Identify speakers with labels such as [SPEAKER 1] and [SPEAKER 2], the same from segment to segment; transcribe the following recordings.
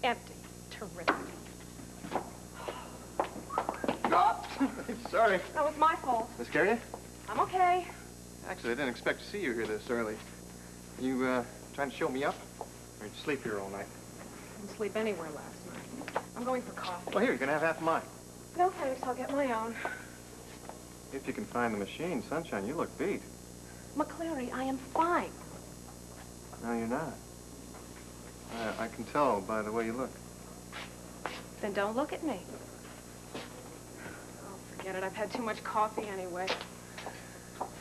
[SPEAKER 1] Empty. Terrific.
[SPEAKER 2] Oh! Sorry.
[SPEAKER 1] That was my fault.
[SPEAKER 2] Did I scare you?
[SPEAKER 1] I'm okay.
[SPEAKER 2] Actually, I didn't expect to see you here this early. You, trying to show me up? Or did you sleep here all night?
[SPEAKER 1] I didn't sleep anywhere last night. I'm going for coffee.
[SPEAKER 2] Well, here, you can have half of mine.
[SPEAKER 1] No, thanks. I'll get my own.
[SPEAKER 2] If you can find the machine, Sunshine, you look beat.
[SPEAKER 1] McCleary, I am fine.
[SPEAKER 2] No, you're not. I can tell by the way you look.
[SPEAKER 1] Then don't look at me. Oh, forget it. I've had too much coffee anyway.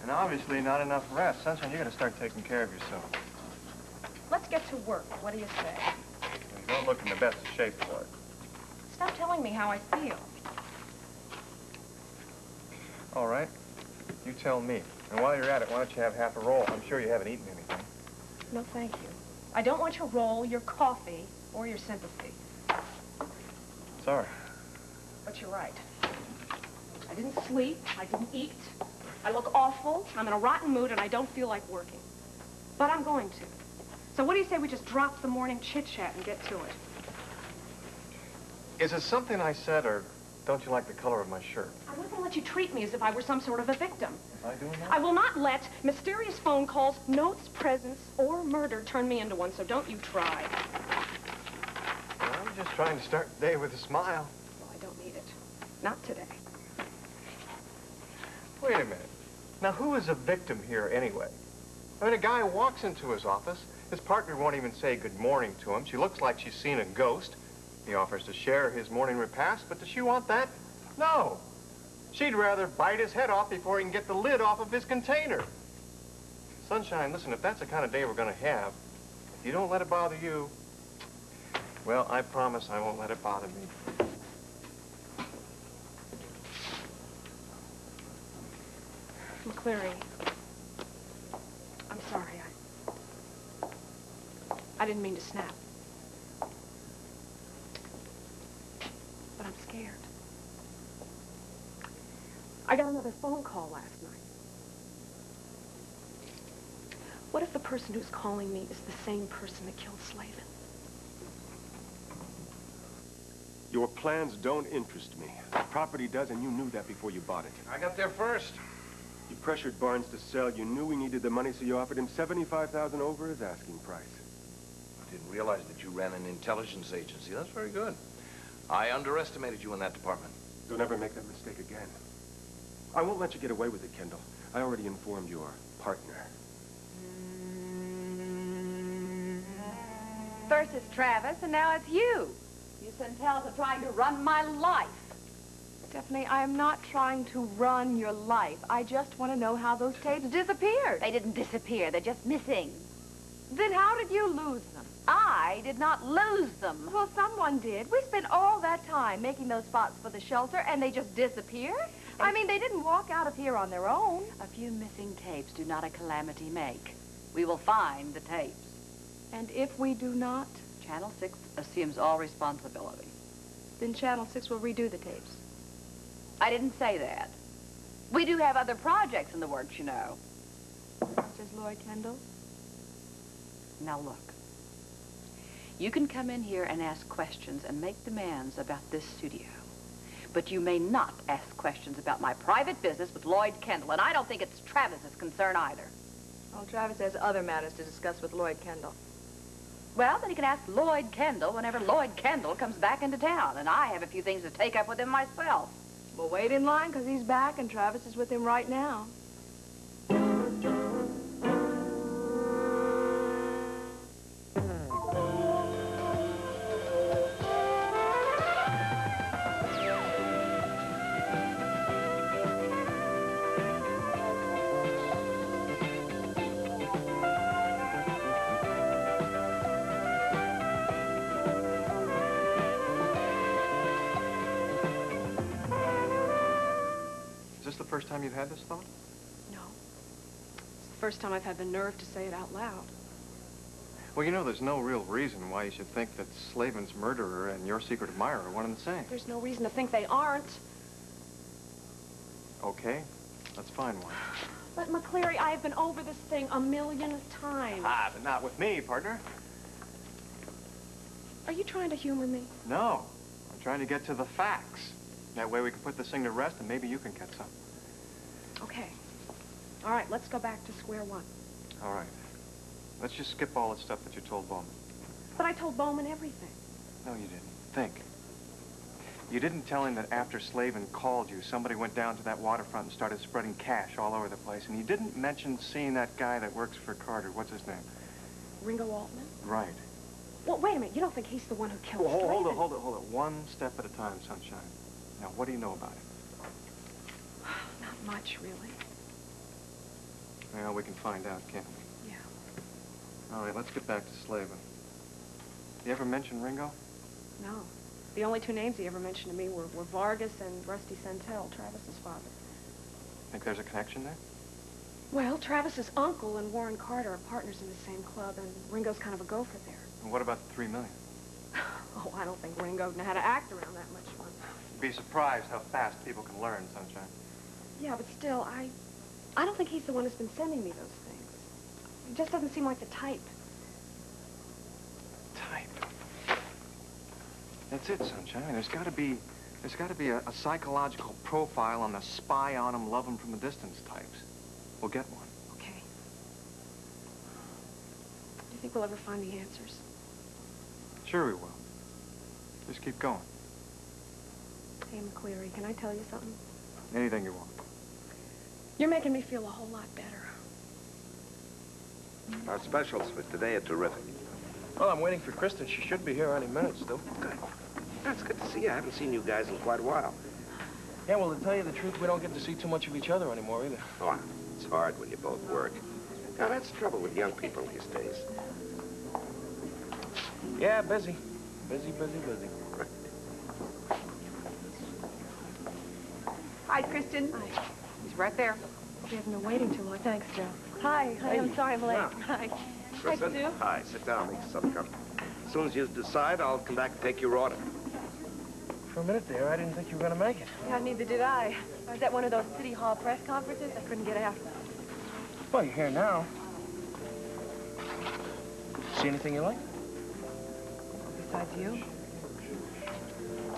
[SPEAKER 2] And obviously not enough rest. Sunshine, you're gonna start taking care of yourself.
[SPEAKER 1] Let's get to work. What do you say?
[SPEAKER 2] You don't look in the best of shape for it.
[SPEAKER 1] Stop telling me how I feel.
[SPEAKER 2] All right. You tell me. And while you're at it, why don't you have half a roll? I'm sure you haven't eaten anything.
[SPEAKER 1] No, thank you. I don't want your roll, your coffee, or your sympathy.
[SPEAKER 2] Sorry.
[SPEAKER 1] But you're right. I didn't sleep. I didn't eat. I look awful. I'm in a rotten mood, and I don't feel like working. But I'm going to. So what do you say we just drop the morning chit-chat and get to it?
[SPEAKER 2] Is it something I said, or don't you like the color of my shirt?
[SPEAKER 1] I'm not going to let you treat me as if I were some sort of a victim.
[SPEAKER 2] Am I doing that?
[SPEAKER 1] I will not let mysterious phone calls, notes, presents, or murder turn me into one, so don't you try.
[SPEAKER 2] Well, I'm just trying to start the day with a smile.
[SPEAKER 1] Well, I don't need it. Not today.
[SPEAKER 2] Wait a minute. Now, who is a victim here anyway? I mean, a guy walks into his office. His partner won't even say good morning to him. She looks like she's seen a ghost. He offers to share his morning repast, but does she want that? No. She'd rather bite his head off before he can get the lid off of his container. Sunshine, listen, if that's the kind of day we're going to have, if you don't let it bother you, well, I promise I won't let it bother me.
[SPEAKER 1] McCleary, I'm sorry. I didn't mean to snap. But I'm scared. I got another phone call last night. What if the person who's calling me is the same person that killed Slavin?
[SPEAKER 3] Your plans don't interest me. The property does, and you knew that before you bought it.
[SPEAKER 4] I got there first.
[SPEAKER 3] You pressured Barnes to sell. You knew we needed the money, so you offered him $75,000 over his asking price.
[SPEAKER 4] I didn't realize that you ran an intelligence agency. That's very good. I underestimated you in that department.
[SPEAKER 3] Don't ever make that mistake again. I won't let you get away with it, Kendall. I already informed your partner.
[SPEAKER 5] First it's Travis, and now it's you. You Centels are trying to run my life.
[SPEAKER 1] Stephanie, I am not trying to run your life. I just want to know how those tapes disappeared.
[SPEAKER 5] They didn't disappear. They're just missing.
[SPEAKER 1] Then how did you lose them?
[SPEAKER 5] I did not lose them.
[SPEAKER 1] Well, someone did. We spent all that time making those spots for the shelter, and they just disappeared? I mean, they didn't walk out of here on their own.
[SPEAKER 5] A few missing tapes do not a calamity make. We will find the tapes.
[SPEAKER 1] And if we do not?
[SPEAKER 5] Channel 6 assumes all responsibility.
[SPEAKER 1] Then Channel 6 will redo the tapes.
[SPEAKER 5] I didn't say that. We do have other projects in the works, you know.
[SPEAKER 1] Such as Lloyd Kendall?
[SPEAKER 5] Now look. You can come in here and ask questions and make demands about this studio. But you may not ask questions about my private business with Lloyd Kendall, and I don't think it's Travis's concern either.
[SPEAKER 1] Well, Travis has other matters to discuss with Lloyd Kendall.
[SPEAKER 5] Well, then he can ask Lloyd Kendall whenever Lloyd Kendall comes back into town, and I have a few things to take up with him myself.
[SPEAKER 1] Well, wait in line, because he's back, and Travis is with him right now.
[SPEAKER 2] Is this the first time you've had this thought?
[SPEAKER 1] No. It's the first time I've had the nerve to say it out loud.
[SPEAKER 2] Well, you know, there's no real reason why you should think that Slavin's murderer and your secret admirer are one and the same.
[SPEAKER 1] There's no reason to think they aren't.
[SPEAKER 2] Okay, let's find one.
[SPEAKER 1] But, McCleary, I have been over this thing 1,000,000 times.
[SPEAKER 2] Ah, but not with me, partner.
[SPEAKER 1] Are you trying to humor me?
[SPEAKER 2] No. I'm trying to get to the facts. That way we can put this thing to rest and maybe you can get some.
[SPEAKER 1] Okay. All right, let's go back to square one.
[SPEAKER 2] All right. Let's just skip all the stuff that you told Bowman.
[SPEAKER 1] But I told Bowman everything.
[SPEAKER 2] No, you didn't. Think. You didn't tell him that after Slavin called you, somebody went down to that waterfront and started spreading cash all over the place. And you didn't mention seeing that guy that works for Carter. What's his name?
[SPEAKER 1] Ringo Altman?
[SPEAKER 2] Right.
[SPEAKER 1] Well, wait a minute. You don't think he's the one who killed
[SPEAKER 2] Well, hold
[SPEAKER 1] Slavin?
[SPEAKER 2] it. One step at a time, Sunshine. Now, what do you know about it?
[SPEAKER 1] Not much, really.
[SPEAKER 2] Well, we can find out, can't we?
[SPEAKER 1] Yeah.
[SPEAKER 2] All right, let's get back to Slavin. You ever mention Ringo?
[SPEAKER 1] No. The only two names he ever mentioned to me were Vargas and Rusty Santel, Travis's father.
[SPEAKER 2] Think there's a connection there?
[SPEAKER 1] Well, Travis's uncle and Warren Carter are partners in the same club, and Ringo's kind of a gopher there.
[SPEAKER 2] And what about the $3 million?
[SPEAKER 1] Oh, I don't think Ringo would know how to act around that much money.
[SPEAKER 2] You'd be surprised how fast people can learn, Sunshine.
[SPEAKER 1] Yeah, but still, I don't think he's the one who's been sending me those things. He just doesn't seem like the type.
[SPEAKER 2] Type. That's it, Sunshine. There's got to be a psychological profile on the spy on him, love him from a distance types. We'll get one.
[SPEAKER 1] Okay. Do you think we'll ever find the answers?
[SPEAKER 2] Sure we will. Just keep going.
[SPEAKER 1] Hey, McCleary, can I tell you something?
[SPEAKER 2] Anything you want.
[SPEAKER 1] You're making me feel a whole lot better.
[SPEAKER 4] Our specials for today are terrific.
[SPEAKER 6] Well, I'm waiting for Kristen. She should be here any minute still.
[SPEAKER 7] Good. That's good to see you. I haven't seen you guys in quite a while.
[SPEAKER 6] Yeah, well, to tell you the truth, we don't get to see too much of each other anymore either.
[SPEAKER 7] Oh, it's hard when you both work. Now, that's the trouble with young people these days.
[SPEAKER 6] Yeah, busy. Busy.
[SPEAKER 5] Hi, Kristen.
[SPEAKER 1] Hi.
[SPEAKER 5] He's right there.
[SPEAKER 1] We haven't been waiting too long. Thanks, Joe.
[SPEAKER 8] Hi, I'm sorry I'm late.
[SPEAKER 7] Wow.
[SPEAKER 8] Hi.
[SPEAKER 7] Kristen,
[SPEAKER 8] Sue.
[SPEAKER 7] hi. Sit down. Make yourself comfortable. As soon as you decide, I'll come back and take your order.
[SPEAKER 6] For a minute there, I didn't think you were going to make it.
[SPEAKER 8] Yeah, neither did I. I was at one of those City Hall press conferences. I couldn't get out.
[SPEAKER 6] Well, you're here now. See anything you like?
[SPEAKER 8] Besides you?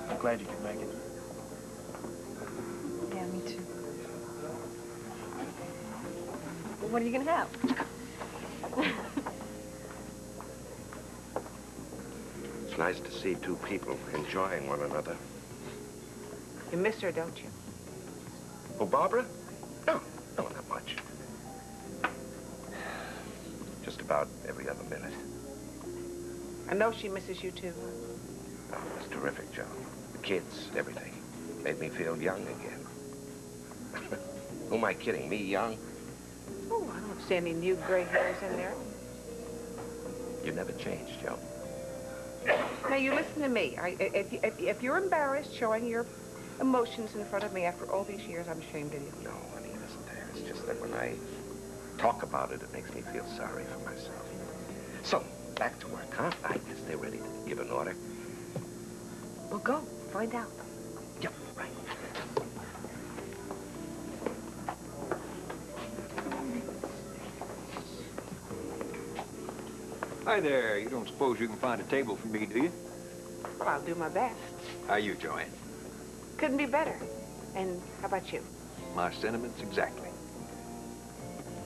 [SPEAKER 6] I'm glad you could make it.
[SPEAKER 8] Yeah, me too. Well, what are you gonna have?
[SPEAKER 7] It's nice to see two people enjoying one another.
[SPEAKER 8] You miss her, don't you?
[SPEAKER 7] Oh, Barbara? No, not much. Just about every other minute.
[SPEAKER 8] I know she misses you too.
[SPEAKER 7] Oh, it was terrific, Joe. The kids, everything. Made me feel young again. Who am I kidding? Me young?
[SPEAKER 8] Oh, I don't see any new gray hairs in there.
[SPEAKER 7] You never changed, Joe.
[SPEAKER 8] Now, you listen to me. If you're embarrassed showing your emotions in front of me after all these years, I'm ashamed of you.
[SPEAKER 7] No, honey, it isn't that. It's just that when I talk about it, it makes me feel sorry for myself. So, back to work, huh? I guess they're ready to give an order.
[SPEAKER 8] Well, go. Find out.
[SPEAKER 7] Yep, right.
[SPEAKER 9] Hi there. You don't suppose you can find a table for me, do you?
[SPEAKER 8] Well, I'll do my best.
[SPEAKER 9] How you, Joanne?
[SPEAKER 8] Couldn't be better. And how about you?
[SPEAKER 9] My sentiments exactly.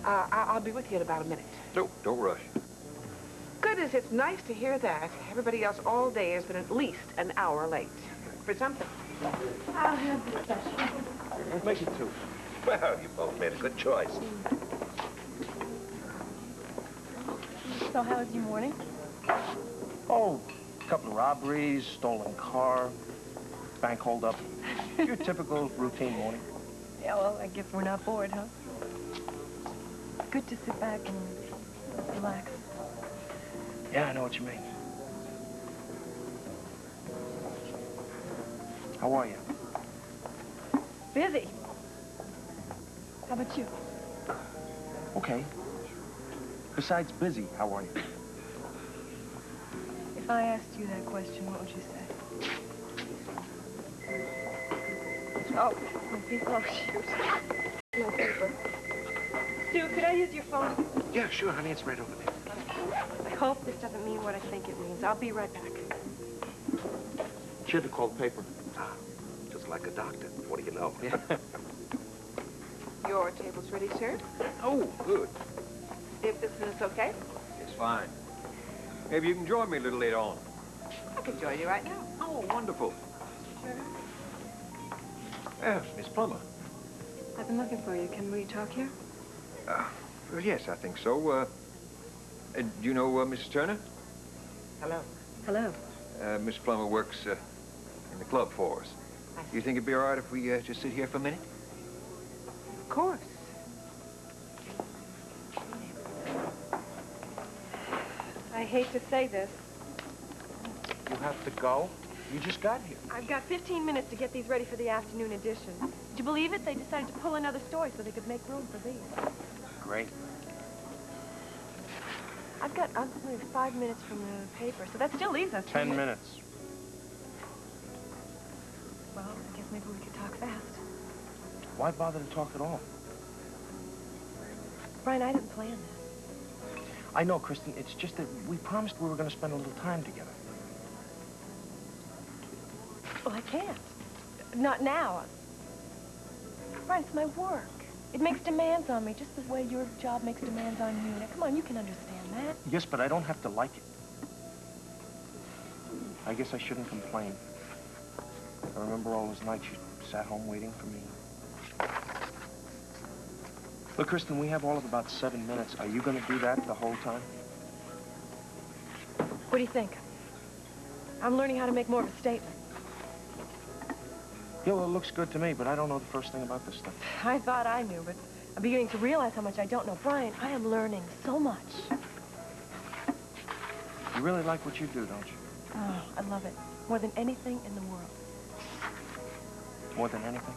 [SPEAKER 8] I'll be with you in about a minute.
[SPEAKER 9] No, don't rush.
[SPEAKER 8] Goodness, it's nice to hear that. Everybody else all day has been at least an hour late. For something.
[SPEAKER 1] I'll have the special.
[SPEAKER 6] Make it two.
[SPEAKER 7] Well, you both made a good choice.
[SPEAKER 8] So how was your morning?
[SPEAKER 6] Oh, a couple of robberies, stolen car, bank holdup. Your typical routine morning.
[SPEAKER 8] Yeah, well, I guess we're not bored, huh? It's good to sit back and relax.
[SPEAKER 6] Yeah, I know what you mean. How are you?
[SPEAKER 8] Busy. How about you?
[SPEAKER 6] Okay. Besides busy, how are you?
[SPEAKER 8] If I asked you that question, what would you say? Oh, shoot. No paper. Stu, could I use your phone?
[SPEAKER 7] Yeah, sure, honey. It's right over there.
[SPEAKER 1] I hope this doesn't mean what I think it means. I'll be right back.
[SPEAKER 6] She had to call the paper.
[SPEAKER 7] Ah, just like a doctor. What do you know?
[SPEAKER 6] Yeah.
[SPEAKER 8] Your table's ready, sir.
[SPEAKER 9] Oh, good.
[SPEAKER 8] If this is okay,
[SPEAKER 9] It's fine. Maybe you can join me a little later on.
[SPEAKER 8] I can join you right now.
[SPEAKER 9] Oh, wonderful.
[SPEAKER 8] Sure.
[SPEAKER 9] Miss Plummer.
[SPEAKER 1] I've been looking for you. Can we talk here?
[SPEAKER 9] Well, yes, I think so. Do you know Mrs. Turner?
[SPEAKER 8] Hello.
[SPEAKER 1] Hello.
[SPEAKER 9] Miss Plummer works in the club for us. Do you think it'd be all right if we just sit here for a minute?
[SPEAKER 8] Of course. I hate to say this.
[SPEAKER 6] You have to go? You just got here.
[SPEAKER 1] I've got 15 minutes to get these ready for the afternoon edition. Did you believe it? They decided to pull another story so they could make room for these.
[SPEAKER 6] Great.
[SPEAKER 1] I'm only 5 minutes from the paper, so that still leaves us
[SPEAKER 6] 10 minutes.
[SPEAKER 1] Well, I guess maybe we could talk fast.
[SPEAKER 6] Why bother to talk at all?
[SPEAKER 1] Brian, I didn't plan this.
[SPEAKER 6] I know, Kristen. It's just that we promised we were going to spend a little time together.
[SPEAKER 1] Well, I can't. Not now. Brian, it's my work. It makes demands on me, just the way your job makes demands on you. Now, come on, you can understand that.
[SPEAKER 6] Yes, but I don't have to like it. I guess I shouldn't complain. I remember all those nights you sat home waiting for me. Look, Kristen, we have all of about 7 minutes. Are you going to do that the whole time?
[SPEAKER 1] What do you think? I'm learning how to make more of a statement.
[SPEAKER 6] Yeah, well, it looks good to me, but I don't know the first thing about this stuff.
[SPEAKER 1] I thought I knew, but I'm beginning to realize how much I don't know. Brian, I am learning so much.
[SPEAKER 6] You really like what you do, don't you?
[SPEAKER 1] Oh, I love it. More than anything in the world.
[SPEAKER 6] More than anything?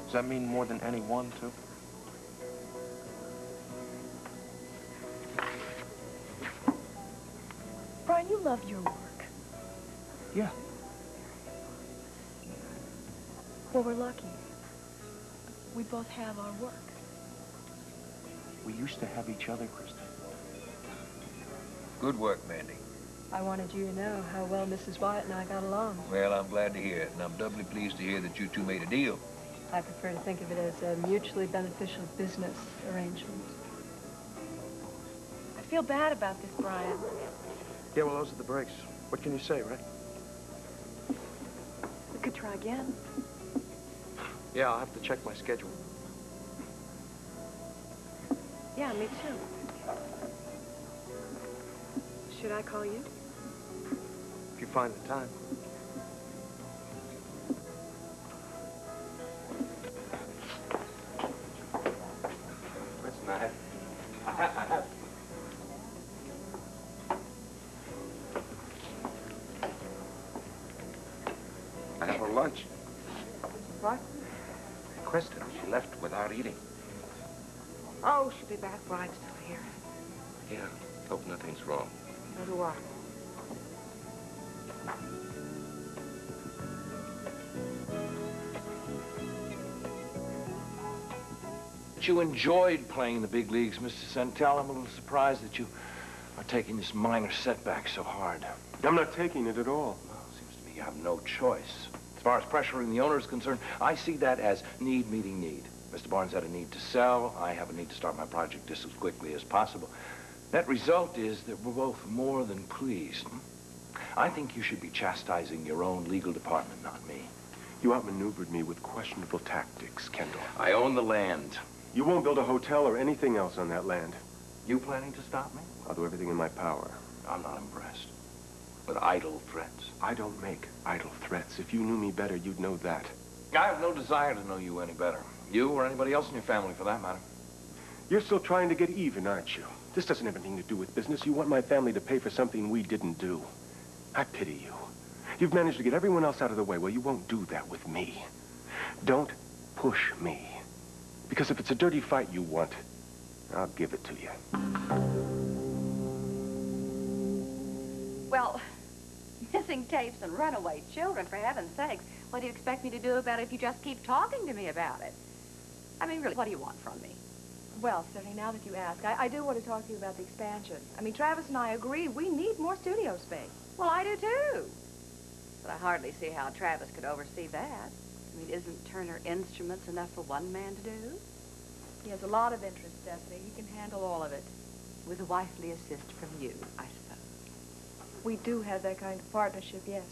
[SPEAKER 6] Does that mean more than anyone, too?
[SPEAKER 1] Brian, you love your work.
[SPEAKER 6] Yeah.
[SPEAKER 1] Well, we're lucky. We both have our work.
[SPEAKER 6] We used to have each other, Kristen.
[SPEAKER 9] Good work, Mandy.
[SPEAKER 1] I wanted you to know how well Mrs. Wyatt and I got along.
[SPEAKER 9] Well, I'm glad to hear it, and I'm doubly pleased to hear that you two made a deal.
[SPEAKER 1] I prefer to think of it as a mutually beneficial business arrangement. I feel bad about this, Brian.
[SPEAKER 6] Yeah, well, those are the breaks. What can you say, right?
[SPEAKER 1] We could try again.
[SPEAKER 6] Yeah, I'll have to check my schedule.
[SPEAKER 1] Yeah, me too. Should I call you?
[SPEAKER 6] If you find the time.
[SPEAKER 7] Listen, I have... I have her lunch.
[SPEAKER 8] What?
[SPEAKER 7] Kristen, she left without eating.
[SPEAKER 8] Oh, she'll be back. Brian's still here.
[SPEAKER 7] Yeah, hope nothing's wrong.
[SPEAKER 8] So do I.
[SPEAKER 4] You enjoyed playing the big leagues, Mr. Centel. I'm a little surprised that you are taking this minor setback so hard.
[SPEAKER 3] I'm not taking it at all.
[SPEAKER 4] Well, it seems to me you have no choice. As far as pressuring the owner is concerned, I see that as need meeting need. Mr. Barnes had a need to sell. I have a need to start my project just as quickly as possible. Net result is that we're both more than pleased. I think you should be chastising your own legal department, not me.
[SPEAKER 3] You outmaneuvered me with questionable tactics, Kendall.
[SPEAKER 4] I own the land.
[SPEAKER 3] You won't build a hotel or anything else on that land.
[SPEAKER 4] You planning to stop me?
[SPEAKER 3] I'll do everything in my power.
[SPEAKER 4] I'm not impressed with idle threats.
[SPEAKER 3] I don't make idle threats. If you knew me better, you'd know that.
[SPEAKER 4] I have no desire to know you any better. You or anybody else in your family, for that matter.
[SPEAKER 3] You're still trying to get even, aren't you? This doesn't have anything to do with business. You want my family to pay for something we didn't do. I pity you. You've managed to get everyone else out of the way. Well, you won't do that with me. Don't push me. Because if it's a dirty fight you want, I'll give it to you.
[SPEAKER 5] Well, missing tapes and runaway children, for heaven's sakes. What do you expect me to do about it if you just keep talking to me about it? I mean, really, what do you want from me?
[SPEAKER 1] Well, Stephanie, now that you ask, I do want to talk to you about the expansion. I mean, Travis and I agree we need more studio space.
[SPEAKER 5] Well, I do too. But I hardly see how Travis could oversee that. I mean, isn't Turner Instruments enough for one man to do?
[SPEAKER 1] He has a lot of interest, Stephanie. He can handle all of it.
[SPEAKER 5] With a wifely assist from you, I suppose.
[SPEAKER 1] We do have that kind of partnership, yes.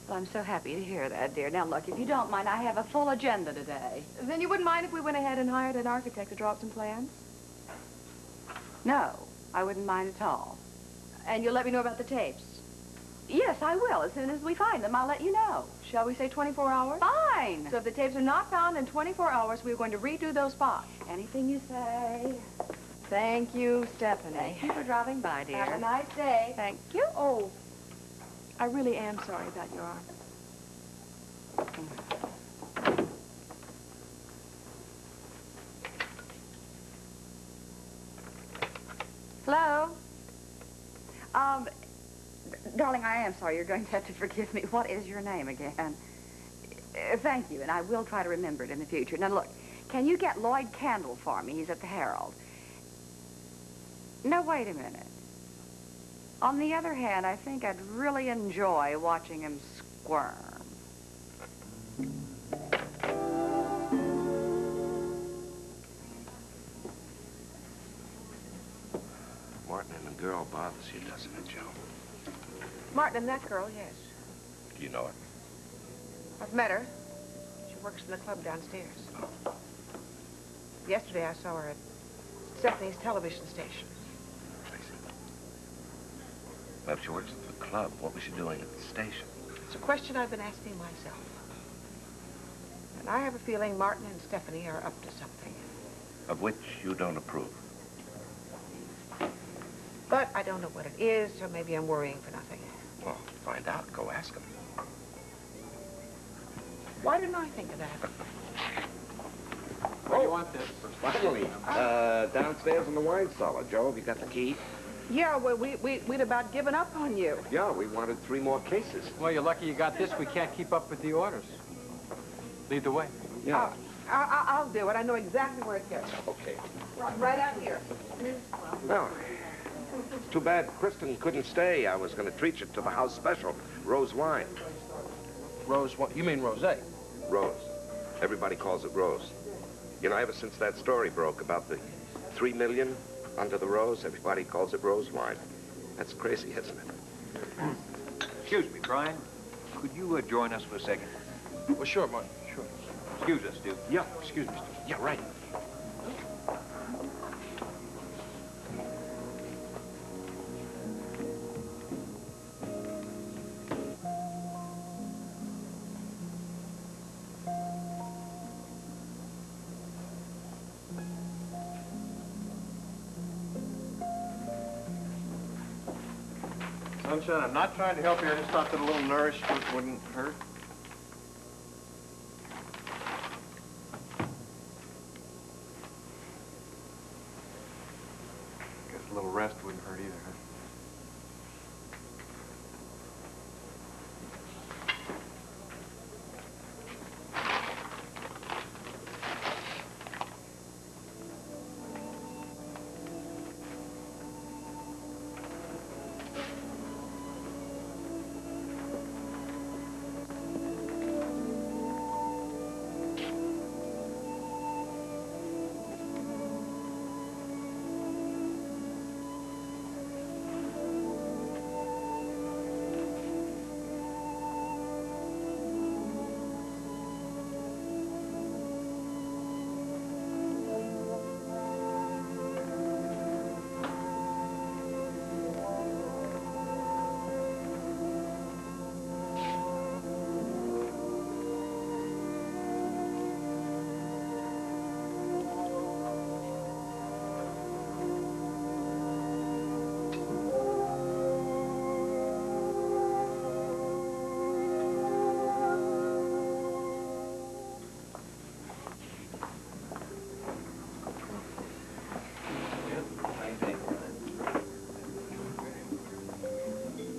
[SPEAKER 5] Well, I'm so happy to hear that, dear. Now, look, if you don't mind, I have a full agenda today.
[SPEAKER 1] Then you wouldn't mind if we went ahead and hired an architect to draw up some plans?
[SPEAKER 5] No, I wouldn't mind at all.
[SPEAKER 1] And you'll let me know about the tapes?
[SPEAKER 5] Yes, I will. As soon as we find them, I'll let you know.
[SPEAKER 1] Shall we say 24 hours?
[SPEAKER 5] Fine.
[SPEAKER 1] So if the tapes are not found in 24 hours, we're going to redo those spots.
[SPEAKER 5] Anything you say.
[SPEAKER 1] Thank you, Stephanie.
[SPEAKER 5] Thank you for dropping by, dear.
[SPEAKER 1] Have a nice day.
[SPEAKER 5] Thank you.
[SPEAKER 1] Oh, I really am sorry about your arm.
[SPEAKER 5] Hello? Darling, I am sorry. You're going to have to forgive me. What is your name again? Thank you, and I will try to remember it in the future. Now, look, can you get Lloyd Candle for me? He's at the Herald. No, wait a minute. On the other hand, I think I'd really enjoy watching him squirm.
[SPEAKER 7] Martin and the girl bothers you, doesn't it, Joe?
[SPEAKER 8] Martin and that girl, yes.
[SPEAKER 7] Do you know her?
[SPEAKER 8] I've met her. She works in the club downstairs. Yesterday I saw her at Stephanie's television station.
[SPEAKER 7] I see. Well, if she works at the club, what was she doing at the station?
[SPEAKER 8] It's a question I've been asking myself. And I have a feeling Martin and Stephanie are up to something.
[SPEAKER 7] Of which you don't approve.
[SPEAKER 8] But I don't know what it is, so maybe I'm worrying for nothing.
[SPEAKER 7] Well, find out. Go ask him.
[SPEAKER 8] Why didn't I think of that?
[SPEAKER 9] Where do you want this?
[SPEAKER 7] Finally. Downstairs in the wine cellar. Joe, have you got the key?
[SPEAKER 8] Yeah, well, we'd about given up on you.
[SPEAKER 7] Yeah, we wanted 3 more cases.
[SPEAKER 9] Well, you're lucky you got this. We can't keep up with the orders. Lead the way.
[SPEAKER 7] Yeah.
[SPEAKER 8] I'll do it. I know exactly where it goes.
[SPEAKER 7] Okay.
[SPEAKER 8] Right out here.
[SPEAKER 7] Well, too bad Kristen couldn't stay. I was going to treat you to the house special, rose wine.
[SPEAKER 6] Rose, what? You mean rosé?
[SPEAKER 7] Rose. Everybody calls it Rose. You know, ever since that story broke about the 3 million under the rose, everybody calls it rose wine. That's crazy, isn't it?
[SPEAKER 9] Excuse me, Brian. Could you join us for a second?
[SPEAKER 6] Well, sure, Martin, sure.
[SPEAKER 9] Excuse us, Duke.
[SPEAKER 6] Yeah, excuse me.
[SPEAKER 7] Yeah, right.
[SPEAKER 2] Sunshine, I'm not trying to help you. I just thought that a little nourishment wouldn't hurt. Guess a little rest wouldn't hurt either, huh?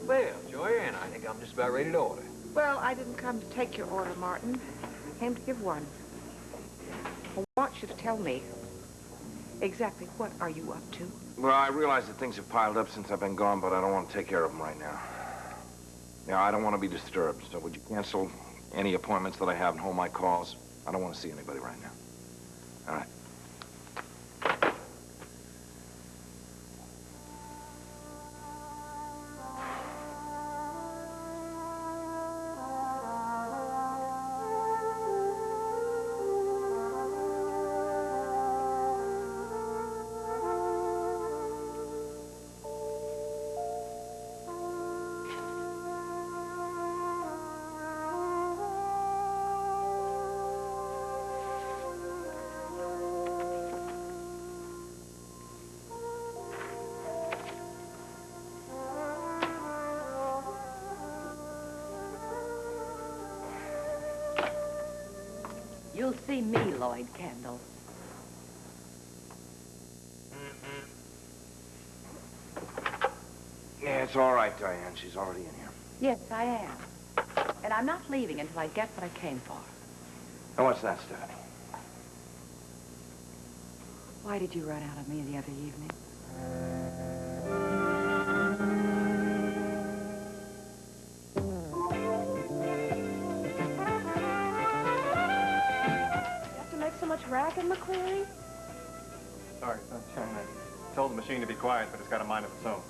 [SPEAKER 9] Well, Joanne, I think I'm just about ready to order.
[SPEAKER 8] Well, I didn't come to take your order, Martin. I came to give one. I want you to tell me exactly what are you up to?
[SPEAKER 4] Well, I realize that things have piled up since I've been gone, but I don't want to take care of them right now. Yeah, I don't want to be disturbed, so would you cancel any appointments that I have and hold my calls? I don't want to see anybody right now. All right.
[SPEAKER 5] You'll see me, Lloyd Kendall.
[SPEAKER 4] Yeah, it's all right, Diane. She's already in here.
[SPEAKER 5] Yes, I am. And I'm not leaving until I get what I came for.
[SPEAKER 4] And what's that, Stephanie?
[SPEAKER 5] Why did you run out of me the other evening?
[SPEAKER 1] You have to make so much racket, McCleary?
[SPEAKER 2] Sorry, sunshine. I told the machine to be quiet, but it's got a mind of its own.